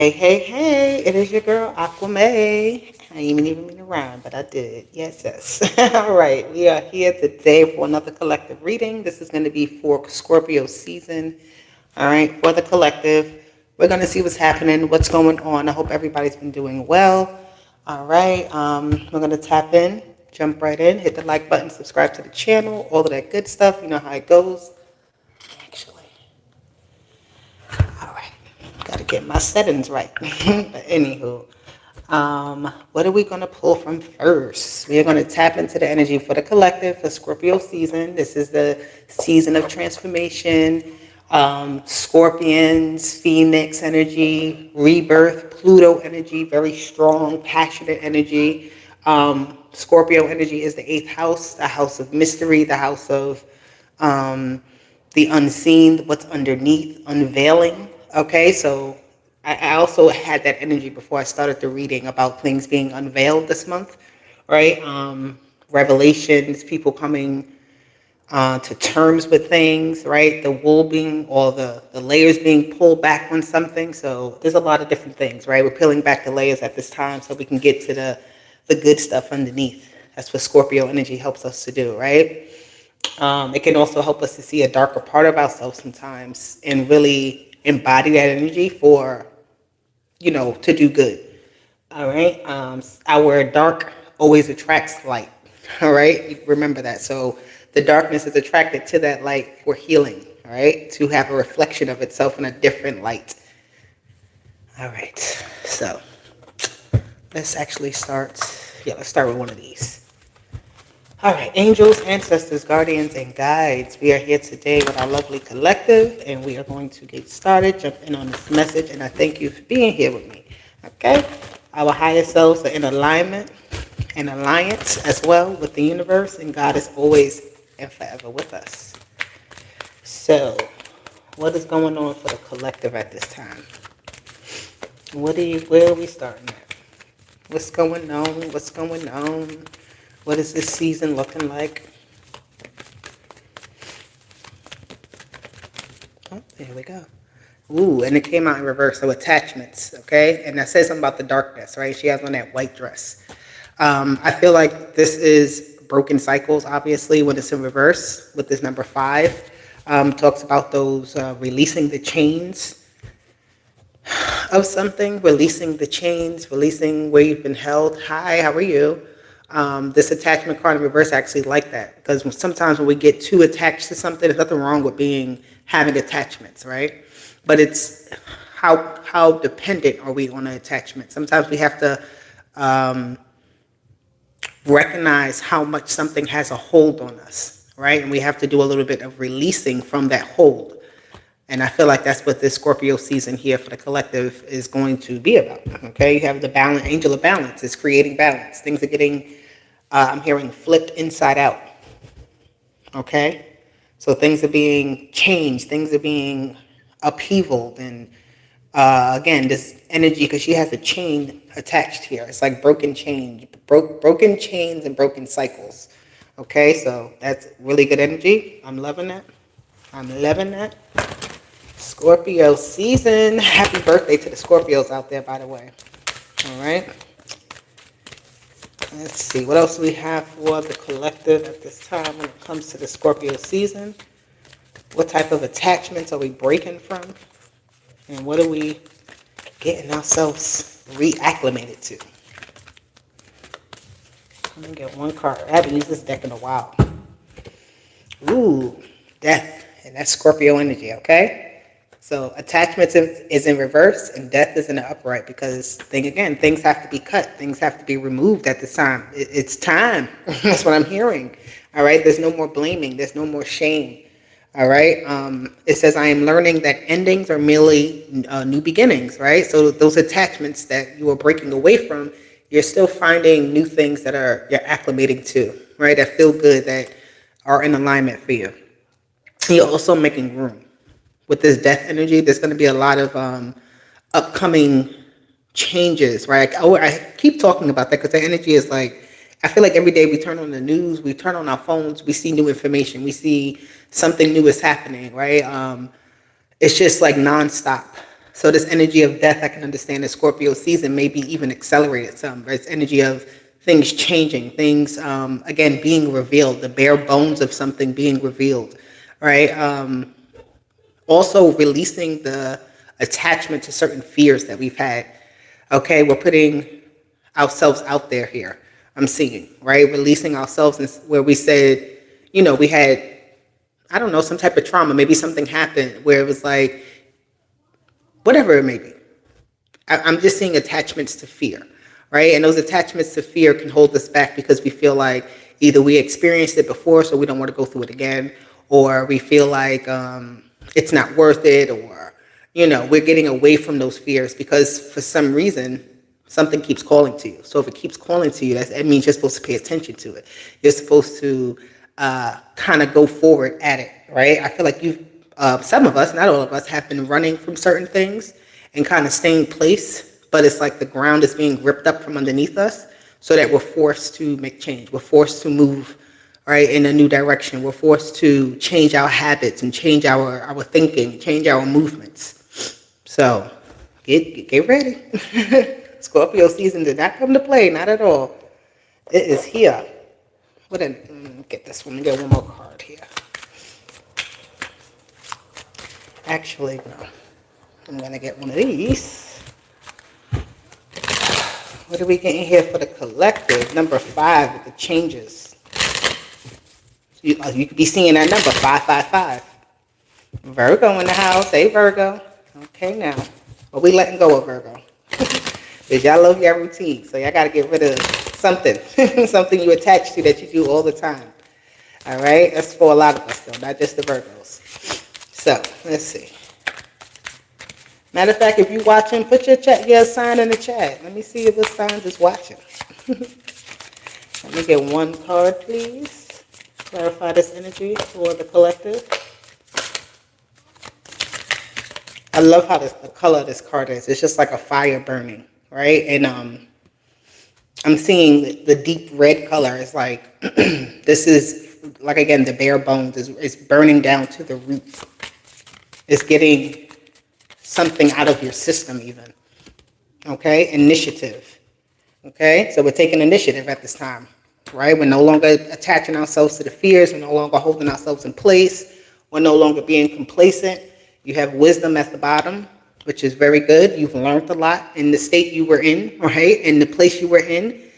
Hey, it is your girl Aquame. I ain't even mean to rhyme, but I did. Yes. All right, we are here today for another collective reading. This is going to be for Scorpio season. All right, for the collective. We're going to see what's happening, what's going on. I hope everybody's been doing well. All right, we're going to tap in, jump right in, hit the like button, subscribe to the channel, all of that good stuff. You know how it goes. Actually, all right, got to get my settings right. But anywho, what are we going to pull from first? We are going to tap into the energy for the collective for Scorpio season. This is the season of transformation, Scorpions, Phoenix energy, rebirth, Pluto energy, very strong, passionate energy. Scorpio energy is the eighth house, the house of mystery, the house of the unseen, what's underneath, unveiling. Okay, so I also had that energy before I started the reading about things being unveiled this month, right? Revelations, people coming to terms with things, right? The wool being, or the layers being pulled back on something. So there's a lot of different things, right? We're peeling back the layers at this time so we can get to the good stuff underneath. That's what Scorpio energy helps us to do, right? It can also help us to see a darker part of ourselves sometimes and really embody that energy for, to do good. All right. Our dark always attracts light. All right. Remember that. So the darkness is attracted to that light for healing. All right. To have a reflection of itself in a different light. All right. So let's actually start. Yeah, let's start with one of these. All right, angels, ancestors, guardians, and guides. We are here today with our lovely collective, and we are going to get started, jump in on this message, and I thank you for being here with me. Okay? Our higher selves are in alignment and alliance as well with the universe, and God is always and forever with us. So, what is going on for the collective at this time? Where are we starting at? What's going on? What's going on? What is this season looking like? Oh, there we go. Ooh, and it came out in reverse. So attachments, okay? And that says something about the darkness, right? She has on that white dress. I feel like this is broken cycles, obviously, when it's in reverse with this number 5. Talks about those releasing the chains of something, releasing the chains, releasing where you've been held. Hi, how are you? This attachment card in reverse actually like that, because sometimes when we get too attached to something, there's nothing wrong with having attachments, right? But it's how dependent are we on an attachment? Sometimes we have to recognize how much something has a hold on us, right? And we have to do a little bit of releasing from that hold. And I feel like that's what this Scorpio season here for the collective is going to be about. Okay, you have the balance, angel of balance. It's creating balance. Things are getting, I'm hearing, flipped inside out. Okay, so things are being changed. Things are being upheavaled. And again, this energy, because she has a chain attached here. It's like broken chains, broken chains and broken cycles. Okay, so that's really good energy. I'm loving that. Scorpio season. Happy birthday to the Scorpios out there, by the way. All right. Let's see. What else we have for the collective at this time when it comes to the Scorpio season? What type of attachments are we breaking from? And what are we getting ourselves reacclimated to? I'm going to get one card. I haven't used this deck in a while. Ooh, death. And that's Scorpio energy, okay? So attachments is in reverse and death is in the upright, because things have to be cut. Things have to be removed at this time. It's time. That's what I'm hearing. All right. There's no more blaming. There's no more shame. All right. It says, I am learning that endings are merely new beginnings. Right. So those attachments that you are breaking away from, you're still finding new things that you're acclimating to. Right. That feel good, that are in alignment for you. You're also making room. With this death energy, there's going to be a lot of upcoming changes, right? I keep talking about that because the energy is like, I feel like every day we turn on the news, we turn on our phones, we see new information, we see something new is happening, right? It's just like nonstop. So this energy of death, I can understand the Scorpio season maybe even accelerated some. But it's energy of things changing, things again being revealed, the bare bones of something being revealed, right? Also releasing the attachment to certain fears that we've had. Okay, we're putting ourselves out there here. I'm seeing, right? Releasing ourselves where we said, we had, I don't know, some type of trauma. Maybe something happened where it was like, whatever it may be. I'm just seeing attachments to fear, right? And those attachments to fear can hold us back because we feel like either we experienced it before, so we don't want to go through it again, or we feel like it's not worth it, or, we're getting away from those fears because for some reason, something keeps calling to you. So if it keeps calling to you, that means you're supposed to pay attention to it. You're supposed to kind of go forward at it, right? I feel like some of us, not all of us, have been running from certain things and kind of staying place, but it's like the ground is being ripped up from underneath us so that we're forced to make change. We're forced to move, right, in a new direction. We're forced to change our habits and change our thinking, change our movements. So get ready. Scorpio season did not come to play, not at all. It is here. Get this one, get one more card here. Actually, no. I'm going to get one of these. What are we getting here for the collective? Number 5 with the changes. You could be seeing that number, 555. Virgo in the house. Hey, Virgo. Okay, now. What we letting go of, Virgo? Because y'all love your routine. So y'all got to get rid of something. Something you attach to that you do all the time. All right? That's for a lot of us, though, not just the Virgos. So, let's see. Matter of fact, if you're watching, put your sign in the chat. Let me see if the sign is watching. Let me get one card, please. Clarify this energy for the collective. I love how the color of this card is. It's just like a fire burning, right? And I'm seeing the deep red color. It's like, this is, like, again, the bare bones is burning down to the root. It's getting something out of your system even. Okay? Initiative. Okay? So we're taking initiative at this time, right? We're no longer attaching ourselves to the fears. We're no longer holding ourselves in place. We're no longer being complacent. You have wisdom at the bottom, which is very good. You've learned a lot in the state you were in, right? In the place you were in.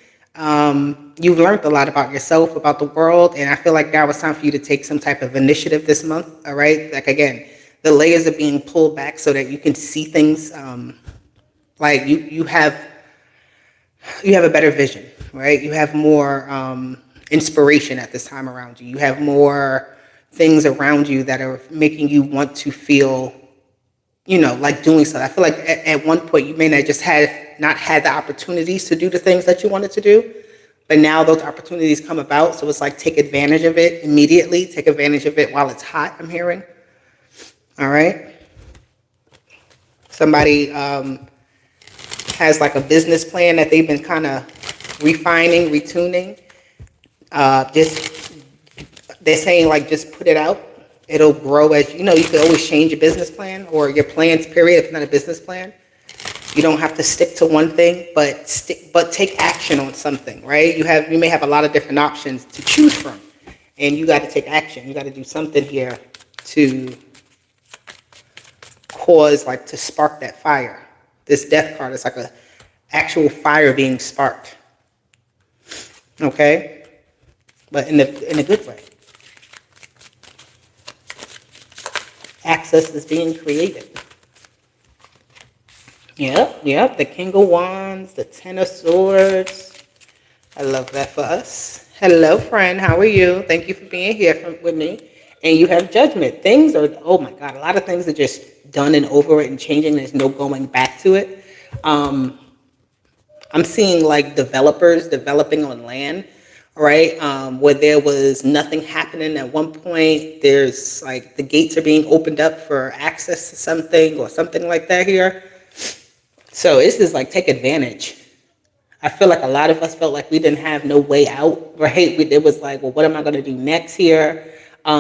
You've learned a lot about yourself, about the world, and I feel like now it's time for you to take some type of initiative this month, all right? Like, again, the layers are being pulled back so that you can see things like you have a better vision, right? You have more inspiration at this time around you. You have more things around you that are making you want to feel, like doing something. I feel like at one point you may not had the opportunities to do the things that you wanted to do, but now those opportunities come about. So it's like, take advantage of it immediately. Take advantage of it while it's hot, I'm hearing. All right. Somebody has like a business plan that they've been kind of refining, retuning. They're saying, like, just put it out. It'll grow as, you can always change your business plan or your plans, period, if it's not a business plan. You don't have to stick to one thing, but take action on something, right? You may have a lot of different options to choose from, and you got to take action. You got to do something here to to spark that fire. This death card is like a actual fire being sparked. Okay? But in a good way. Access is being created. Yep, the King of Wands, the Ten of Swords. I love that for us. Hello, friend, how are you? Thank you for being here with me. And you have Judgment. Things are, oh my God, a lot of things are just done and over it and changing. There's no going back to it. I'm seeing like developers developing on land, right? Where there was nothing happening at one point. There's like the gates are being opened up for access to something or something like that here. So this is like, take advantage. I feel like a lot of us felt like we didn't have no way out, right? It was like, well, what am I going to do next here?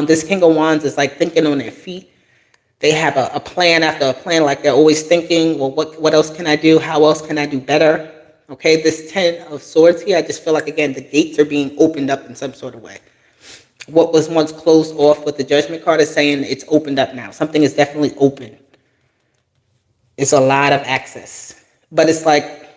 This King of Wands is like thinking on their feet. They have a plan after a plan, like they're always thinking, well, what else can I do? How else can I do better? Okay, this 10 of swords here, I just feel like, again, the gates are being opened up in some sort of way. What was once closed off with the judgment card is saying it's opened up now. Something is definitely open. It's a lot of access. But it's like,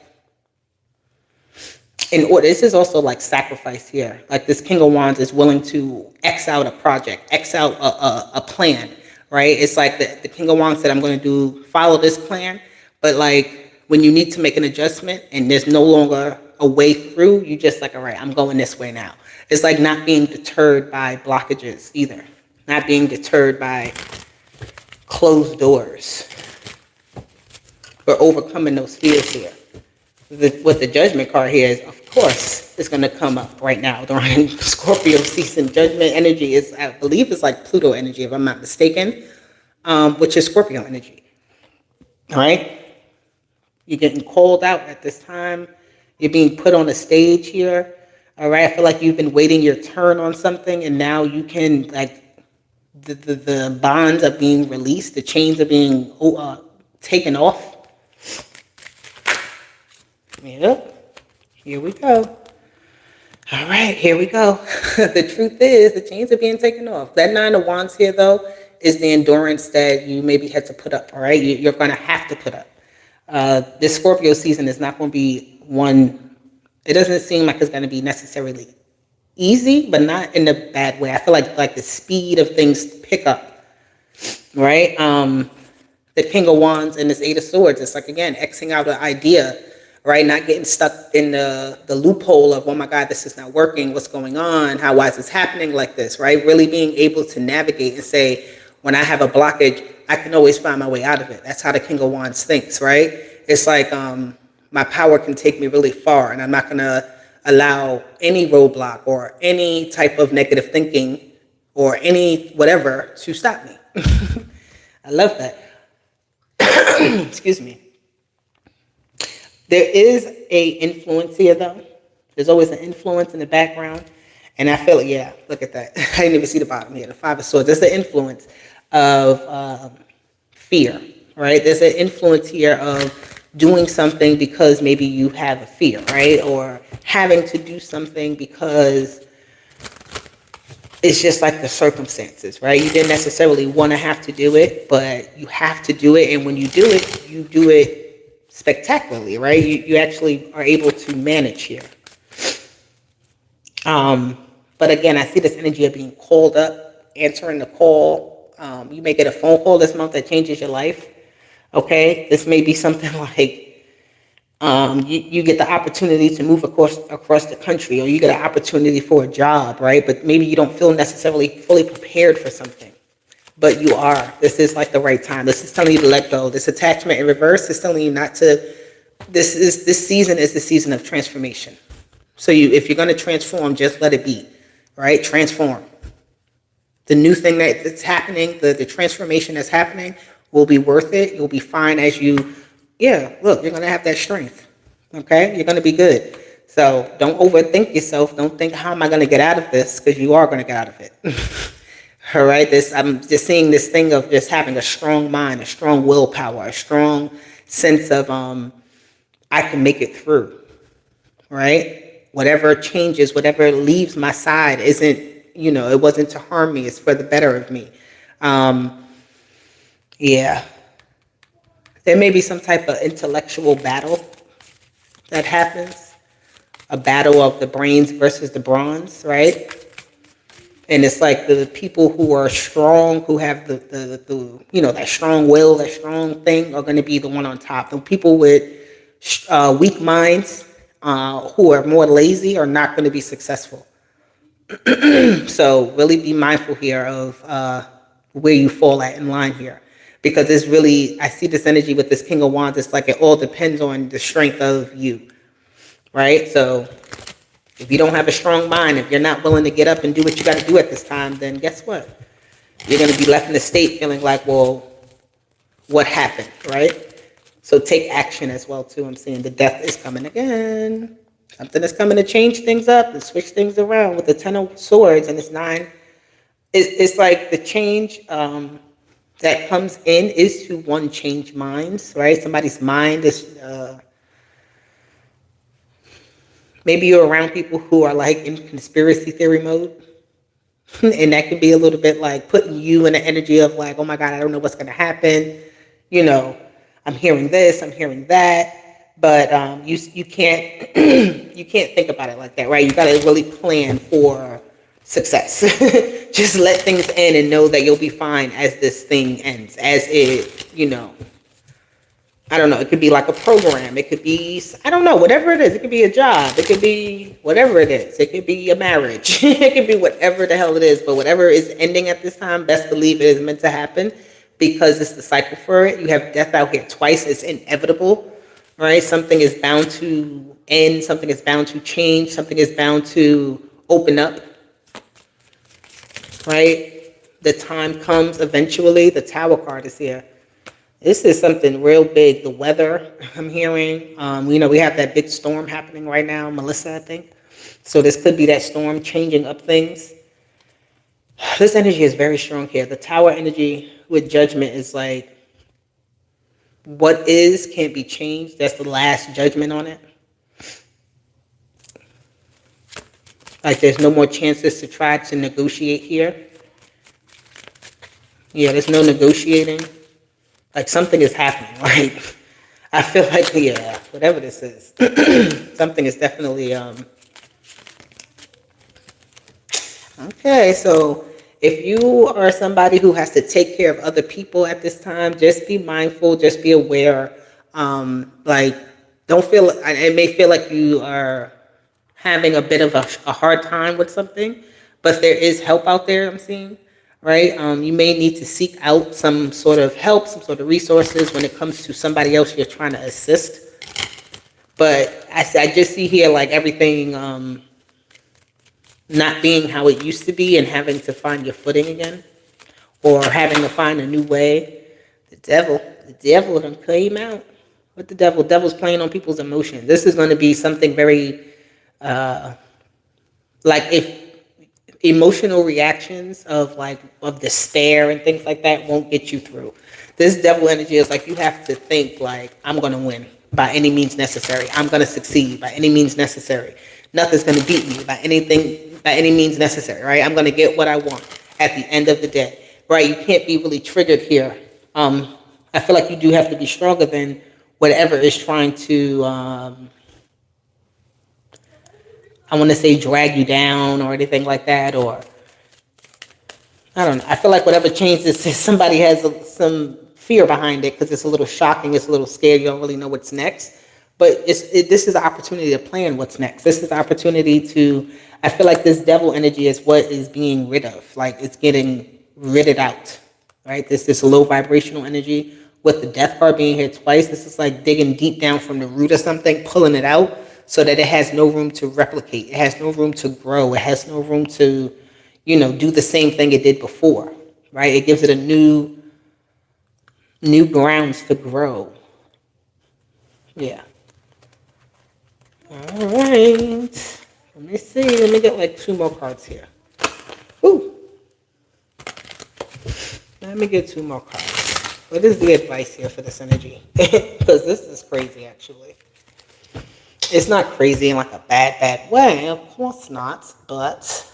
in order, this is also like sacrifice here. Like this King of Wands is willing to X out a project, X out a plan, right? It's like the King of Wands said, I'm going to follow this plan. But like when you need to make an adjustment and there's no longer a way through, you just like, all right, I'm going this way now. It's like not being deterred by blockages either. Not being deterred by closed doors. We're overcoming those fears here. What the judgment card here is, of course, is going to come up right now during Scorpio season. Judgment energy is, I believe, it's like Pluto energy, if I'm not mistaken, which is Scorpio energy. All right? You're getting called out at this time. You're being put on a stage here. All right? I feel like you've been waiting your turn on something, and now you can, like, the bonds are being released. The chains are being taken off. Yep. Here we go. All right, here we go. The truth is, the chains are being taken off. That 9 of Wands here, though, is the endurance that you maybe had to put up, all right? You're going to have to put up. This Scorpio season is not going to be one, it doesn't seem like it's going to be necessarily easy, but not in a bad way. I feel like the speed of things pick up, right? The King of Wands and this 8 of Swords, it's like, again, Xing out an idea, right? Not getting stuck in the loophole of, oh my God, this is not working. What's going on? Why is this happening like this, right? Really being able to navigate and say, when I have a blockage, I can always find my way out of it. That's how the King of Wands thinks, right? It's like my power can take me really far, and I'm not going to allow any roadblock or any type of negative thinking or any whatever to stop me. I love that. Excuse me. There is a influence here, though. There's always an influence in the background. And I feel, yeah, look at that. I didn't even see the bottom here, the 5 of Swords. There's the influence of fear, right? There's an influence here of doing something because maybe you have a fear, right? Or having to do something because it's just like the circumstances, right? You didn't necessarily want to have to do it, but you have to do it. And when you do it spectacularly, right? You actually are able to manage here. But again, I see this energy of being called up, answering the call. You may get a phone call this month that changes your life. Okay, this may be something like you get the opportunity to move across the country, or you get an opportunity for a job, right? But maybe you don't feel necessarily fully prepared for something. But you are. This is like the right time. This is telling you to let go. This attachment in reverse is telling you not to. This season is the season of transformation. So if you're going to transform, just let it be, right? Transform. The new thing that's happening, the transformation that's happening, will be worth it. You'll be fine as you. Look, you're going to have that strength. Okay, you're going to be good. So don't overthink yourself. Don't think, how am I going to get out of this? Because you are going to get out of it. All right, I'm just seeing this thing of just having a strong mind, a strong willpower, a strong sense of I can make it through, right? Whatever changes, whatever leaves my side isn't, it wasn't to harm me. It's for the better of me. There may be some type of intellectual battle that happens, a battle of the brains versus the bronze, right? And it's like the people who are strong, who have the that strong will, that strong thing, are going to be the one on top. The people with weak minds, who are more lazy, are not going to be successful. So really be mindful here of where you fall at in line here. Because it's really, I see this energy with this King of Wands. It's like it all depends on the strength of you, right? So if you don't have a strong mind, if you're not willing to get up and do what you got to do at this time, then guess what? You're going to be left in the state feeling like, well, what happened, right? So take action as well, too. I'm seeing the death is coming again. Something is coming to change things up and switch things around with the 10 of Swords and this 9. It's like the change. that comes in is to one, change minds, right? Somebody's mind is, maybe you're around people who are like in conspiracy theory mode. And that can be a little bit like putting you in the energy of like, oh my God, I don't know what's going to happen. You know, I'm hearing this, I'm hearing that, but you can't you can't think about it like that, right? You got to really plan for success. Just let things end and know that you'll be fine as this thing ends, as it, I don't know, it could be like a program. It could be, I don't know, whatever it is. It could be a job. It could be whatever it is. It could be a marriage. It could be whatever the hell it is. But whatever is ending at this time, best believe it is meant to happen because it's the cycle for it. You have death out here twice. It's inevitable, right? Something is bound to end. Something is bound to change. Something is bound to open up, right? The time comes eventually. The Tower card is here. This is something real big. The weather, I'm hearing. We have that big storm happening right now, Melissa, I think. So this could be that storm changing up things. This energy is very strong here. The Tower energy with judgment is like, what is can't be changed. That's the last judgment on it. Like there's no more chances to try to negotiate here. Yeah, there's no negotiating. Like something is happening, right? I feel like, yeah, whatever this is, something is definitely, okay, so if you are somebody who has to take care of other people at this time, just be mindful, just be aware. Like, don't feel, it may feel like you are having a bit of a hard time with something, but there is help out there, I'm seeing. Right? You may need to seek out some sort of help, some sort of resources when it comes to somebody else you're trying to assist. But I just see here like everything not being how it used to be and having to find your footing again or having to find a new way. The devil done came out. What the devil? Devil's playing on people's emotions. This is going to be something very, like if emotional reactions of despair and things like that won't get you through. This devil energy is like you have to think like, I'm going to win by any means necessary. I'm going to succeed by any means necessary. Nothing's going to beat me by any means necessary, right? I'm going to get what I want at the end of the day, right? You can't be really triggered here. I feel like you do have to be stronger than whatever is trying to, I want to say drag you down or anything like that, or I don't know. I feel like whatever changes, somebody has some fear behind it because it's a little shocking, it's a little scary, you don't really know what's next. But this is the opportunity to plan what's next. This is the opportunity to, I feel like this devil energy is what is being rid of. Like it's getting ridded out, right? This low vibrational energy with the death card being here twice. This is like digging deep down from the root of something, pulling it out, so that it has no room to replicate. It has no room to grow. It has no room to, do the same thing it did before, right? It gives it a new grounds to grow. Yeah. All right. Let me see. Let me get like 2 more cards here. Ooh. Let me get 2 more cards. What is the advice here for this energy? Because this is crazy, actually. It's not crazy in like a bad way, of course not, but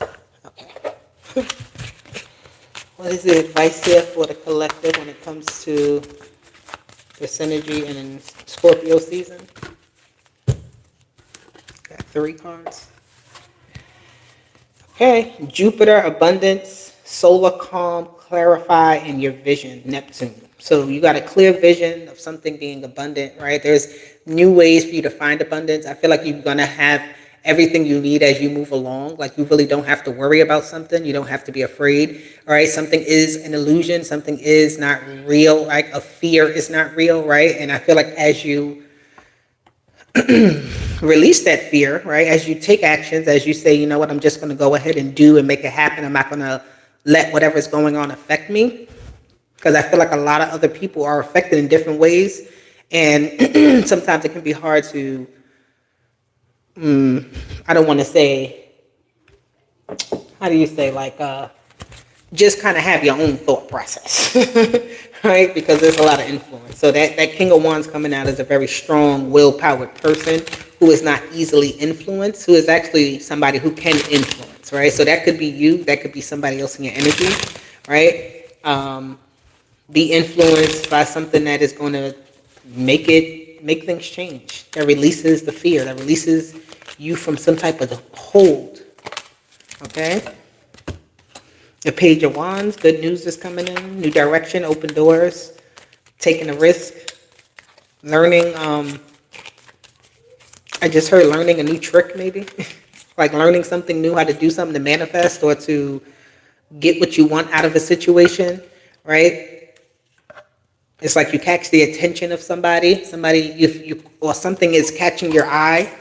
okay. What is the advice here for the collective when it comes to this energy and in Scorpio season? Got 3 cards. Okay, Jupiter, abundance, solar calm, clarify, and your vision, Neptune. So you got a clear vision of something being abundant, right? There's new ways for you to find abundance. I feel like you're going to have everything you need as you move along. Like you really don't have to worry about something. You don't have to be afraid, right? Something is an illusion. Something is not real. Like a fear is not real, right? And I feel like as you release that fear, right? As you take actions, as you say, you know what, I'm just going to go ahead and do and make it happen. I'm not going to let whatever's going on affect me. Because I feel like a lot of other people are affected in different ways. And sometimes it can be hard to, I don't want to say, how do you say, like, just kind of have your own thought process, right? Because there's a lot of influence. So that King of Wands coming out is a very strong, will-powered person who is not easily influenced, who is actually somebody who can influence, right? So that could be you, that could be somebody else in your energy, right? Be influenced by something that is going to make things change. That releases the fear, that releases you from some type of hold, okay? The Page of Wands, good news is coming in, new direction, open doors, taking a risk, learning, I just heard learning a new trick maybe, like learning something new, how to do something to manifest or to get what you want out of a situation, right? It's like you catch the attention of somebody, or something is catching your eye,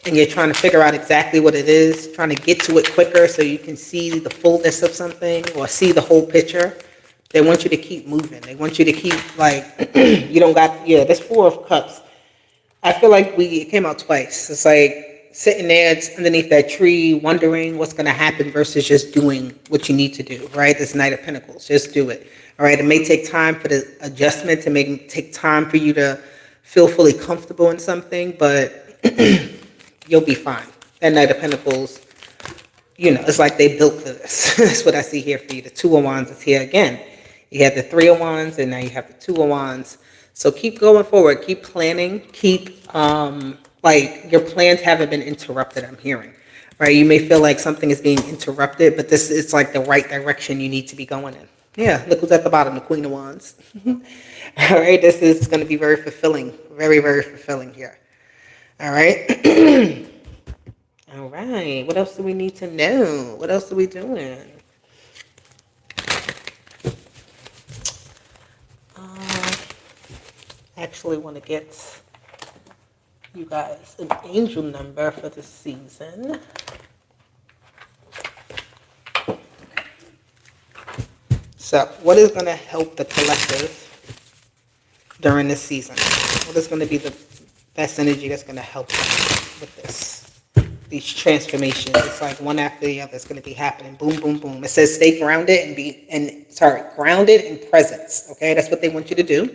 and you're trying to figure out exactly what it is, trying to get to it quicker so you can see the fullness of something or see the whole picture. They want you to keep moving. They want you to keep, like, you don't got, yeah, there's 4 of Cups. I feel like it came out twice. It's like sitting there underneath that tree, wondering what's going to happen versus just doing what you need to do, right? This Knight of Pentacles, just do it. All right, it may take time for the adjustment, to take time for you to feel fully comfortable in something, but you'll be fine. That Knight of Pentacles, you know, it's like they built for this. That's what I see here for you. The 2 of Wands is here again. You have the 3 of Wands, and now you have the 2 of Wands. So keep going forward. Keep planning. Keep, like, your plans haven't been interrupted, I'm hearing. Right? You may feel like something is being interrupted, but this is like the right direction you need to be going in. Yeah, look who's at the bottom, the Queen of Wands. All right, this is going to be very fulfilling. Very, very fulfilling here. All right. All right. What else do we need to know? What else are we doing? I actually want to get you guys an angel number for the season. So, what is going to help the collective during this season? What is going to be the best energy that's going to help them with this? These transformations. It's like one after the other. It's going to be happening. Boom, boom, boom. It says stay grounded grounded in presence. Okay, that's what they want you to do.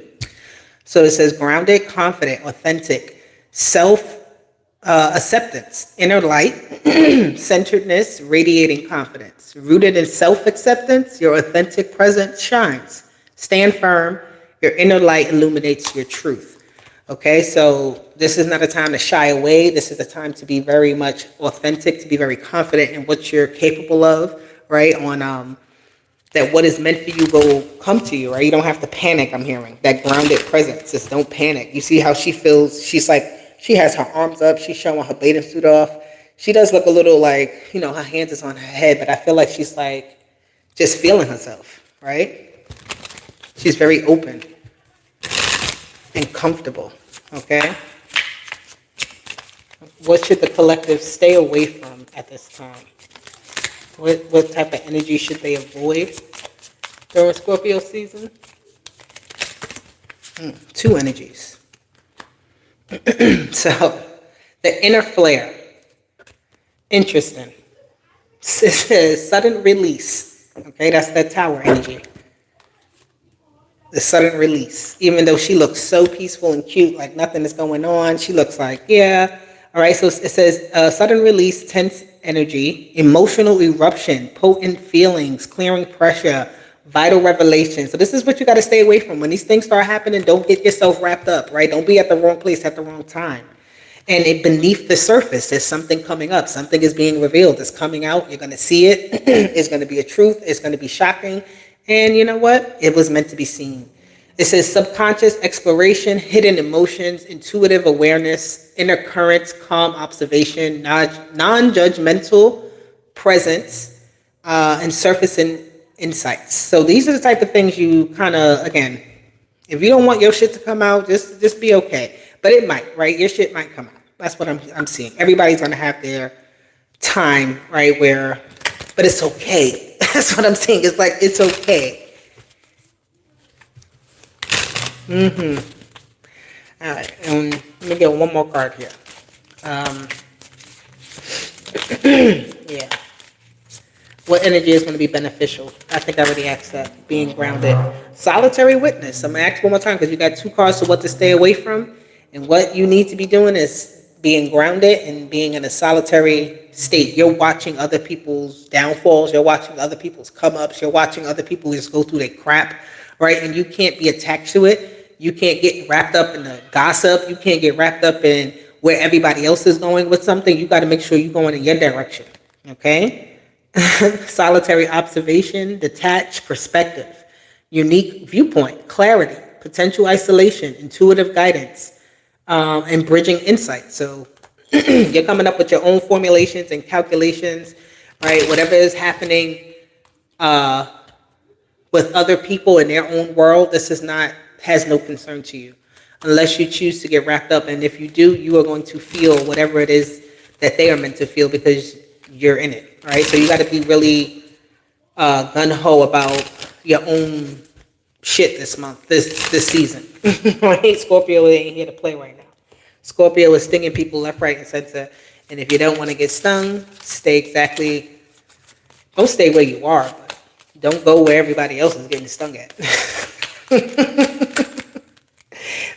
So it says grounded, confident, authentic, self-acceptance, inner light, centeredness, radiating confidence. Rooted in self-acceptance, your authentic presence shines. Stand firm, your inner light illuminates your truth. Okay, so this is not a time to shy away. This is a time to be very much authentic, to be very confident in what you're capable of, right? On that what is meant for you will come to you, right? You don't have to panic, I'm hearing. That grounded presence, just don't panic. You see how she feels? She's like, she has her arms up. She's showing her bathing suit off. She does look a little like, you know, her hands is on her head, but I feel like she's like just feeling herself, right? She's very open and comfortable, okay? What should the collective stay away from at this time? What type of energy should they avoid during Scorpio season? 2 energies. So, the inner flare. Interesting. It says sudden release. Okay, that's that Tower energy. The sudden release. Even though she looks so peaceful and cute, like nothing is going on, she looks like, yeah. All right, so it says sudden release, tense energy, emotional eruption, potent feelings, clearing pressure, vital revelation. So this is what you got to stay away from. When these things start happening, don't get yourself wrapped up, right? Don't be at the wrong place at the wrong time. And beneath the surface, there's something coming up. Something is being revealed. It's coming out. You're going to see it. It's going to be a truth. It's going to be shocking. And you know what? It was meant to be seen. It says subconscious exploration, hidden emotions, intuitive awareness, inner currents, calm observation, non-judgmental presence, and surfacing insights. So these are the type of things you kind of, again, if you don't want your shit to come out, just be okay. But it might, right? Your shit might come out. That's what I'm seeing. Everybody's going to have their time, right, but it's okay. That's what I'm saying. It's like, it's okay. All right, let me get one more card here. Yeah. What energy is going to be beneficial? I think I already asked that. Being grounded. Solitary witness. I'm going to ask one more time because you got two cards to what to stay away from. And what you need to be doing is being grounded and being in a solitary state. You're watching other people's downfalls. You're watching other people's come ups. You're watching other people just go through their crap, right? And you can't be attached to it. You can't get wrapped up in the gossip. You can't get wrapped up in where everybody else is going with something. You got to make sure you're going in your direction, okay? Solitary observation, detached perspective, unique viewpoint, clarity, potential isolation, intuitive guidance, and bridging insight. So you're coming up with your own formulations and calculations, right? Whatever is happening with other people in their own world, this is not, has no concern to you unless you choose to get wrapped up. And if you do, you are going to feel whatever it is that they are meant to feel because you're in it, right? So you got to be really gun-ho about your own shit this month, this season. Right? Scorpio ain't here to play right now. Scorpio is stinging people left, right, and center. And if you don't want to get stung, don't stay where you are, but don't go where everybody else is getting stung at.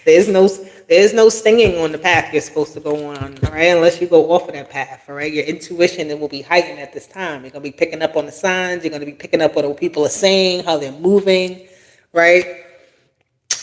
There's no stinging on the path you're supposed to go on, all right? Unless you go off of that path, all right? Your intuition will be heightened at this time. You're going to be picking up on the signs. You're going to be picking up on what people are saying, how they're moving, right?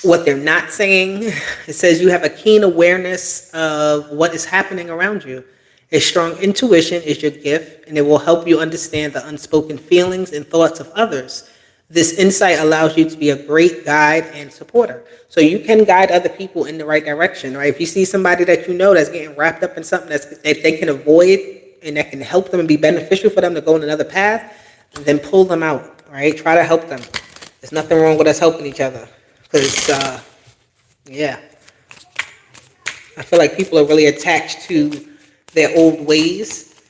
What they're not saying. It says you have a keen awareness of what is happening around you. A strong intuition is your gift, and it will help you understand the unspoken feelings and thoughts of others. This insight allows you to be a great guide and supporter. So you can guide other people in the right direction, right? If you see somebody that you know that's getting wrapped up in something that they can avoid and that can help them and be beneficial for them to go in another path, then pull them out, right? Try to help them. There's nothing wrong with us helping each other. Because, yeah. I feel like people are really attached to their old ways,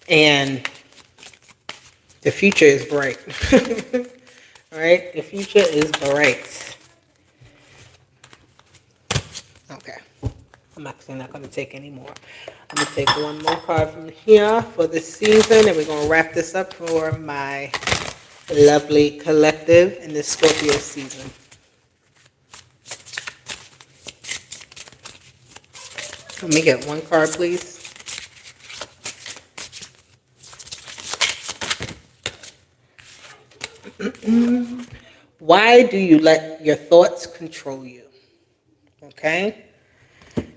and the future is bright. Right? The future is bright. Okay. I'm actually not going to take any more. I'm going to take one more card from here for the season, and we're going to wrap this up for my lovely collective in the Scorpio season. Let me get one card, please. Why do you let your thoughts control you? Okay?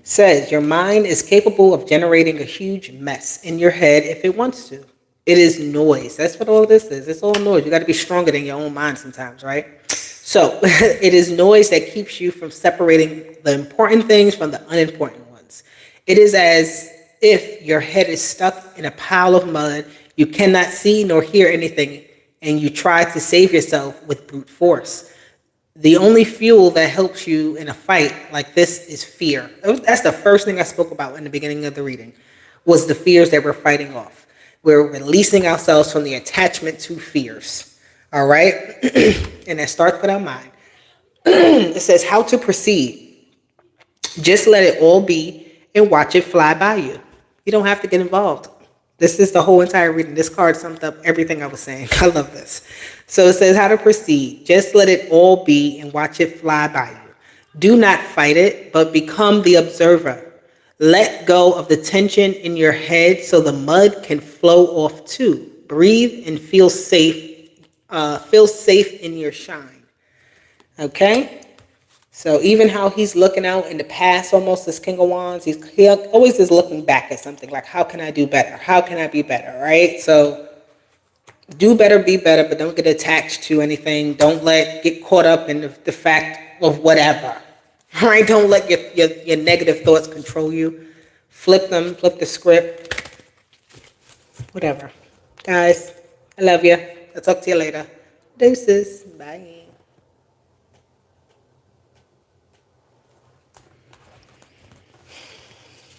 Says your mind is capable of generating a huge mess in your head if it wants to. It is noise. That's what all this is. It's all noise. You got to be stronger than your own mind sometimes, right? So it is noise that keeps you from separating the important things from the unimportant ones. It is as if your head is stuck in a pile of mud. You cannot see nor hear anything, and you try to save yourself with brute force. The only fuel that helps you in a fight like this is fear. That's the first thing I spoke about in the beginning of the reading, was the fears that we're fighting off. We're releasing ourselves from the attachment to fears. All right? And that starts with our mind. It says how to proceed. Just let it all be and watch it fly by you. You don't have to get involved. This is the whole entire reading. This card summed up everything I was saying. I love this. So it says how to proceed. Just let it all be and watch it fly by you. Do not fight it, but become the observer. Let go of the tension in your head so the mud can flow off too. Breathe and feel safe. Feel safe in your shine. Okay? So even how he's looking out in the past, almost as King of Wands, he always is looking back at something like, how can I do better? How can I be better, right? So do better, be better, but don't get attached to anything. Don't get caught up in the fact of whatever, right? Don't let your negative thoughts control you. Flip the script, whatever. Guys, I love you. I'll talk to you later. Deuces. Bye.